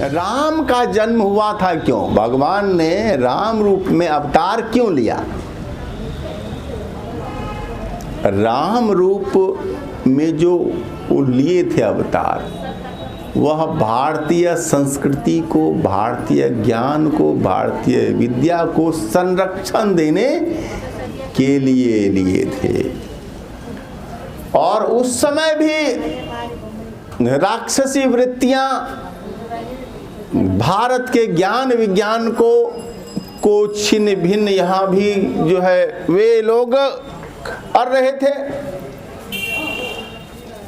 राम का जन्म हुआ था क्यों? भगवान ने राम रूप में अवतार क्यों लिया? राम रूप में जो लिए थे अवतार, वह भारतीय संस्कृति को, भारतीय ज्ञान को, भारतीय विद्या को संरक्षण देने के लिए थे। और उस समय भी राक्षसी वृत्तियां भारत के ज्ञान विज्ञान को छिन्न भिन्न यहाँ भी जो है वे लोग कर रहे थे।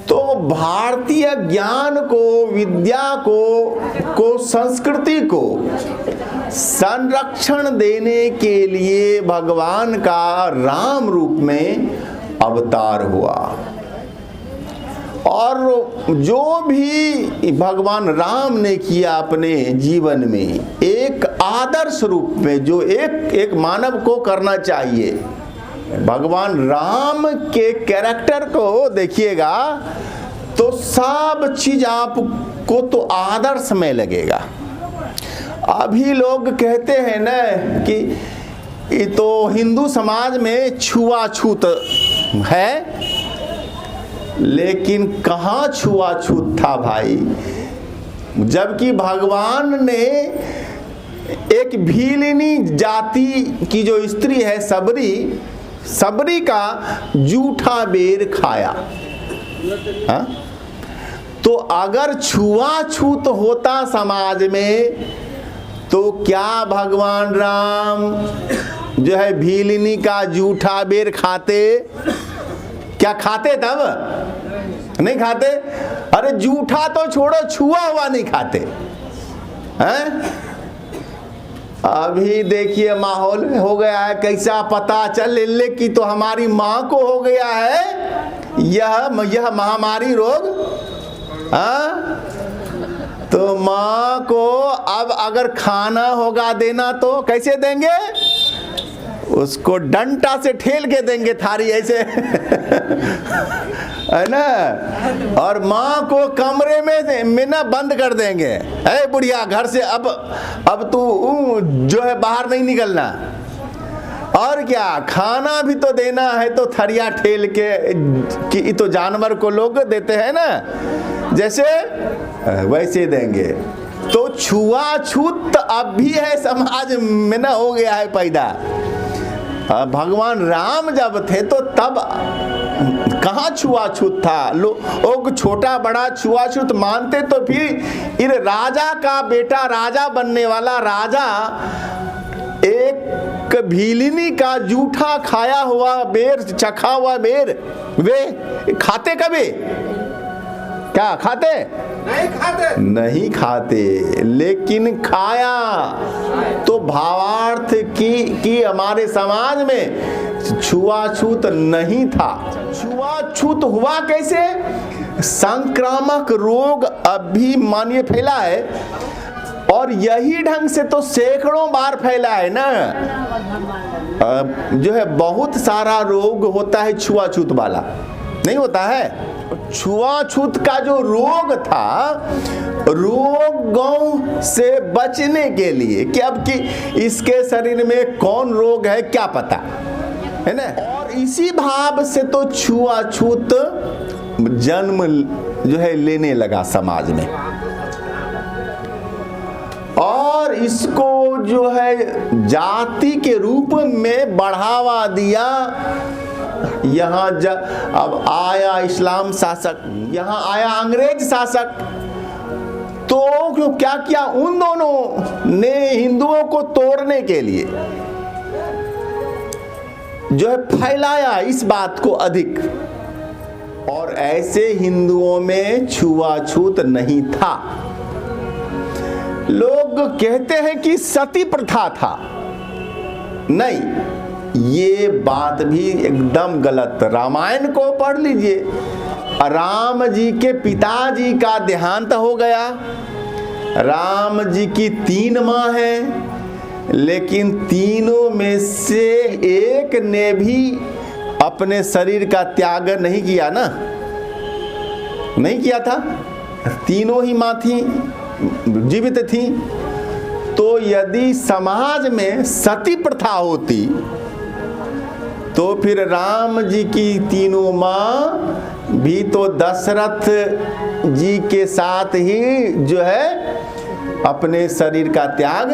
तो भारतीय ज्ञान को, विद्या को संस्कृति को संरक्षण देने के लिए भगवान का राम रूप में अवतार हुआ। और जो भी भगवान राम ने किया अपने जीवन में, एक आदर्श रूप में जो एक मानव को करना चाहिए। भगवान राम के कैरेक्टर को देखिएगा तो सब चीज आपको तो आदर्श में लगेगा। अभी लोग कहते हैं ना कि ये तो हिंदू समाज में छुआछूत है, लेकिन कहाँ छुआछूत था भाई? जबकि भगवान ने एक भीलिनी जाति की जो स्त्री है सबरी का जूठा बेर खाया। हा? तो अगर छुआछूत होता समाज में, तो क्या भगवान राम जो है भीलिनी का जूठा बेर खाते? क्या खाते? तब नहीं खाते। अरे जूठा तो छोड़ो, छुआ हुआ नहीं खाते हैं? अभी देखिए माहौल हो गया है कैसा, पता चल ले कि तो हमारी माँ को हो गया है यह महामारी रोग। हाँ, तो माँ को अब अगर खाना होगा देना तो कैसे देंगे? उसको डंडा से ठेल के देंगे थारी ऐसे है ना। और माँ को कमरे में ना बंद कर देंगे, अरे बुढ़िया घर से अब तू जो है बाहर नहीं निकलना। और क्या, खाना भी तो देना है तो थरिया ठेल के कि तो जानवर को लोग देते हैं ना, जैसे वैसे देंगे। तो छुआछूत अब भी है समाज में ना, हो गया है पैदा। भगवान राम जब थे तो तब कहाँ छुआछूत था? लोग छोटा बड़ा छुआछूत मानते तो फिर राजा का बेटा, राजा बनने वाला राजा एक भीलिनी का जूठा खाया हुआ बेर, चखा हुआ बेर वे खाते कभी? क्या खाते? नहीं खाते, लेकिन खाया। तो भावार्थ कि हमारे समाज में छुआछूत नहीं था। छुआछूत हुआ कैसे? संक्रामक रोग अभी मानिए फैला है, और यही ढंग से तो सैकड़ों बार फैला है ना। जो है बहुत सारा रोग होता है छुआछूत वाला, नहीं होता है? छुआछूत का जो रोग था, रोगों से बचने के लिए कि अब कि इसके शरीर में कौन रोग है क्या पता है ना। और इसी भाव से तो छुआछूत जन्म जो है लेने लगा समाज में, और इसको जो है जाति के रूप में बढ़ावा दिया। यहाँ अब आया इस्लाम शासक, यहाँ आया अंग्रेज शासक, तो क्या किया उन दोनों ने? हिंदुओं को तोड़ने के लिए जो है फैलाया इस बात को अधिक। और ऐसे हिंदुओं में छुआछूत नहीं था। लोग कहते हैं कि सती प्रथा था, नहीं, ये बात भी एकदम गलत। रामायण को पढ़ लीजिए, राम जी के पिताजी का देहांत हो गया। राम जी की 3 माँ हैं, लेकिन तीनों में से एक ने भी अपने शरीर का त्याग नहीं किया ना, नहीं किया था। तीनों ही माँ थी, जीवित थी, तो यदि समाज में सती प्रथा होती तो फिर राम जी की तीनों माँ भी तो दशरथ जी के साथ ही जो है अपने शरीर का त्याग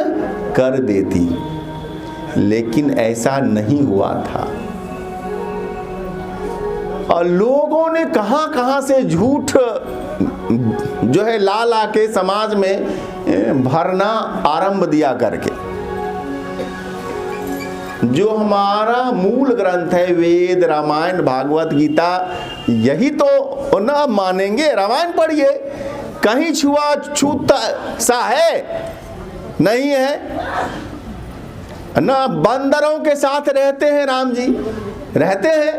कर देती, लेकिन ऐसा नहीं हुआ था। और लोगों ने कहां से झूठ जो है ला के समाज में भरना आरंभ दिया करके। जो हमारा मूल ग्रंथ है वेद, रामायण, भागवत गीता, यही तो ना मानेंगे। रामायण पढ़िए, कहीं छुआछूत सा है नहीं है ना। बंदरों के साथ रहते हैं राम जी, रहते हैं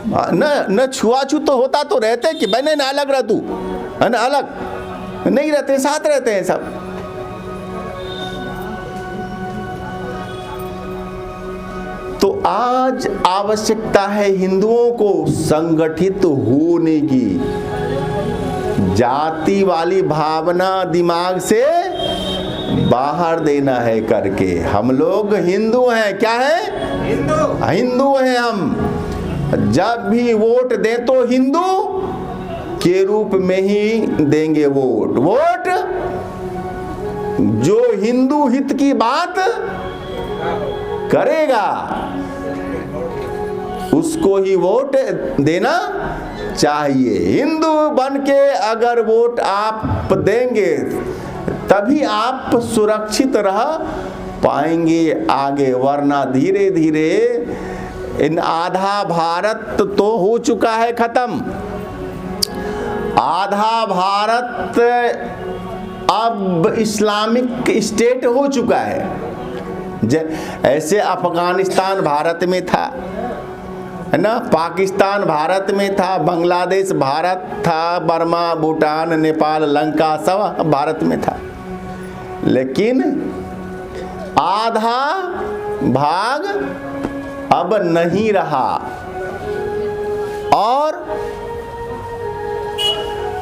न छुआछूत तो होता तो रहते कि मैंने ना अलग रह तू है ना, अलग नहीं रहते, साथ रहते हैं सब। तो आज आवश्यकता है हिंदुओं को संगठित होने की, जाति वाली भावना दिमाग से बाहर देना है करके। हम लोग हिंदू हैं, क्या है? हिंदू हैं हम। जब भी वोट दें तो हिंदू के रूप में ही देंगे वोट। वोट जो हिंदू हित की बात करेगा उसको ही वोट देना चाहिए। हिंदू बन के अगर वोट आप देंगे तभी आप सुरक्षित रह पाएंगे आगे, वरना धीरे धीरे इन आधा भारत तो हो चुका है खत्म। आधा भारत अब इस्लामिक स्टेट हो चुका है। ऐसे अफगानिस्तान भारत में था है ना, पाकिस्तान भारत में था, बांग्लादेश भारत था, बर्मा, भूटान, नेपाल, लंका सब भारत में था। लेकिन आधा भाग अब नहीं रहा।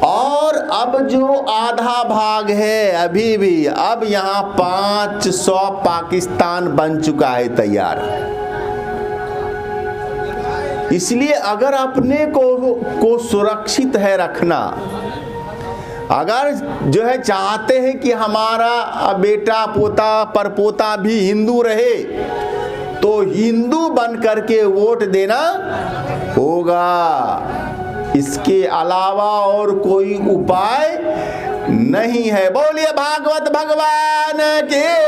और अब जो आधा भाग है अभी भी, अब यहाँ 500 पाकिस्तान बन चुका है तैयार। इसलिए अगर अपने को सुरक्षित है रखना, अगर जो है चाहते हैं कि हमारा बेटा पोता परपोता भी हिंदू रहे, तो हिंदू बन करके वोट देना होगा। इसके अलावा और कोई उपाय नहीं है। बोलिए भागवत भगवान की।